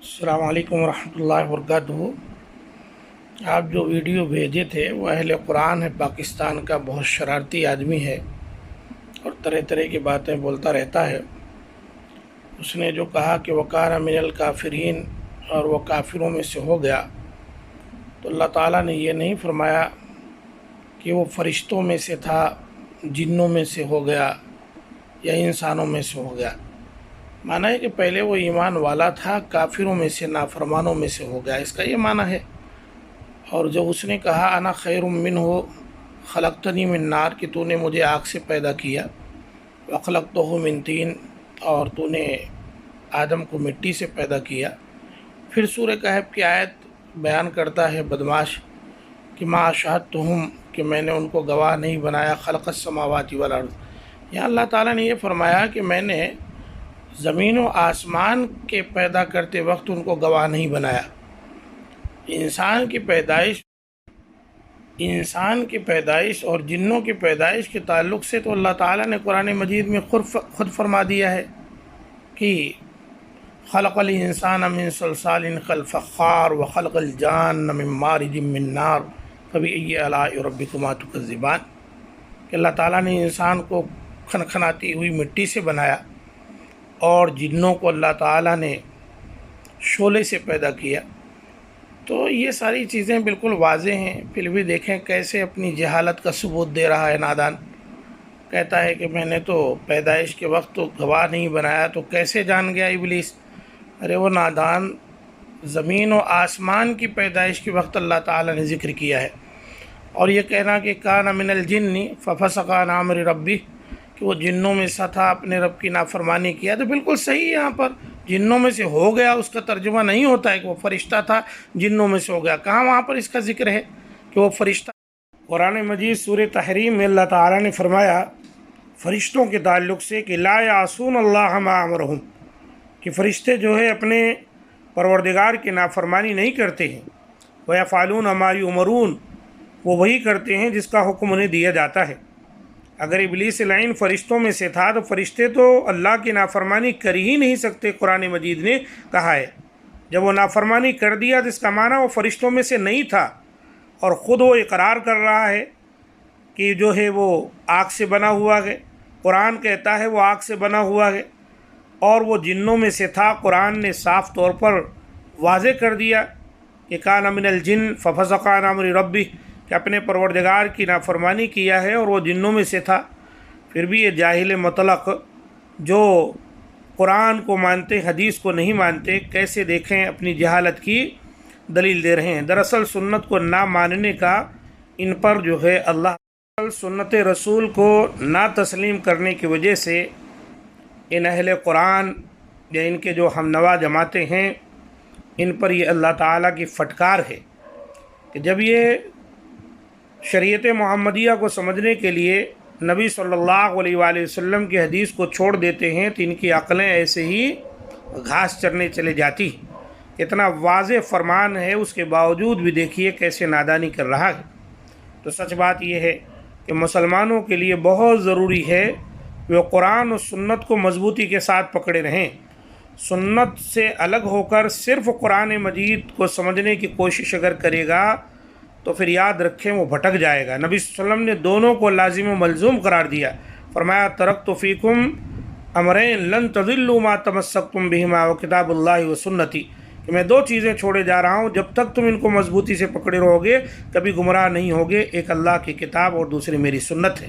السلام علیکم ورحمۃ اللہ وبرکاتہ۔ آپ جو ویڈیو بھیجے تھے وہ اہل قرآن ہے، پاکستان کا بہت شرارتی آدمی ہے اور طرح طرح کی باتیں بولتا رہتا ہے۔ اس نے جو کہا کہ وَقَانَ مِنَ الْكَافِرِينَ اور وہ کافروں میں سے ہو گیا، تو اللہ تعالیٰ نے یہ نہیں فرمایا کہ وہ فرشتوں میں سے تھا، جنوں میں سے ہو گیا یا انسانوں میں سے ہو گیا۔ معنی ہے کہ پہلے وہ ایمان والا تھا، کافروں میں سے، نافرمانوں میں سے ہو گیا، اس کا یہ معنی ہے۔ اور جو اس نے کہا انا خیر منہ خلقتنی من نار، کہ تو نے مجھے آگ سے پیدا کیا، وخلقتہ من طین، اور تو نے آدم کو مٹی سے پیدا کیا۔ پھر سورہ کہف کی آیت بیان کرتا ہے بدمعاش کہ ما اشہدتہم، کہ میں نے ان کو گواہ نہیں بنایا، خلق السماوات والارض۔ یہاں اللہ تعالیٰ نے یہ فرمایا کہ میں نے زمین و آسمان کے پیدا کرتے وقت ان کو گواہ نہیں بنایا۔ انسان کی پیدائش اور جنوں کی پیدائش کے تعلق سے تو اللہ تعالیٰ نے قرآن مجید میں خود فرما دیا ہے کہ خلق الانسان من صلصال کالفخار وخلق الجان من مارج من نار فبأي آلاء ربكما تكذبان، کہ اللہ تعالیٰ نے انسان کو کھنکھناتی ہوئی مٹی سے بنایا اور جنوں کو اللہ تعالیٰ نے شعلے سے پیدا کیا۔ تو یہ ساری چیزیں بالکل واضح ہیں، پھر بھی دیکھیں کیسے اپنی جہالت کا ثبوت دے رہا ہے نادان۔ کہتا ہے کہ میں نے تو پیدائش کے وقت تو گواہ نہیں بنایا، تو کیسے جان گیا ابلیس؟ ارے وہ نادان، زمین و آسمان کی پیدائش کے وقت اللہ تعالیٰ نے ذکر کیا ہے۔ اور یہ کہنا کہ کان من الجن ففسق عن امر ربہ، کہ وہ جنوں میں سے تھا، اپنے رب کی نافرمانی کیا، تو بالکل صحیح ہے۔ یہاں پر جنوں میں سے ہو گیا، اس کا ترجمہ نہیں ہوتا ہے کہ وہ فرشتہ تھا جنوں میں سے ہو گیا، کہاں وہاں پر اس کا ذکر ہے کہ وہ فرشتہ۔ قرآن مجید سورہ تحریم میں اللہ تعالیٰ نے فرمایا فرشتوں کے تعلق سے کہ لا یعصون اللہ ما امرہم، کہ فرشتے جو ہے اپنے پروردگار کی نافرمانی نہیں کرتے ہیں، ویفعلون ما یؤمرون، وہ وہی کرتے ہیں جس کا حکم انہیں دیا جاتا ہے۔ اگر ابلیس لعین فرشتوں میں سے تھا تو فرشتے تو اللہ کی نافرمانی کر ہی نہیں سکتے، قرآن مجید نے کہا ہے۔ جب وہ نافرمانی کر دیا تو اس کا معنی وہ فرشتوں میں سے نہیں تھا، اور خود وہ اقرار کر رہا ہے کہ جو ہے وہ آگ سے بنا ہوا ہے۔ قرآن کہتا ہے وہ آگ سے بنا ہوا ہے، اور وہ جنوں میں سے تھا۔ قرآن نے صاف طور پر واضح کر دیا کہ کان من الجن ففسق عن امر ربہ، کہ اپنے پروردگار کی نافرمانی کیا ہے اور وہ جنوں میں سے تھا۔ پھر بھی یہ جاہل مطلق جو قرآن کو مانتے حدیث کو نہیں مانتے، کیسے دیکھیں اپنی جہالت کی دلیل دے رہے ہیں۔ دراصل سنت کو نہ ماننے کا ان پر جو ہے اللہ سنت رسول کو نہ تسلیم کرنے کی وجہ سے ان اہل قرآن یا ان کے جو ہم نوا جماعتیں ہیں، ان پر یہ اللہ تعالیٰ کی پھٹکار ہے کہ جب یہ شریعت محمدیہ کو سمجھنے کے لیے نبی صلی اللہ علیہ وآلہ وسلم کی حدیث کو چھوڑ دیتے ہیں تو ان کی عقلیں ایسے ہی گھاس چرنے چلے جاتی۔ اتنا واضح فرمان ہے، اس کے باوجود بھی دیکھیے کیسے نادانی کر رہا ہے۔ تو سچ بات یہ ہے کہ مسلمانوں کے لیے بہت ضروری ہے کہ وہ قرآن و سنت کو مضبوطی کے ساتھ پکڑے رہیں۔ سنت سے الگ ہو کر صرف قرآن مجید کو سمجھنے کی کوشش اگر کرے گا تو پھر یاد رکھیں وہ بھٹک جائے گا۔ نبی صلی اللہ علیہ وسلم نے دونوں کو لازم و ملزوم قرار دیا، فرمایا ترکت فیکم امرین لن تضلوا ما تمسکتم بہما وکتاب اللہ وسنتی، کہ میں دو چیزیں چھوڑے جا رہا ہوں، جب تک تم ان کو مضبوطی سے پکڑے رہو گے کبھی گمراہ نہیں ہوگے، ایک اللہ کی کتاب اور دوسری میری سنت ہے۔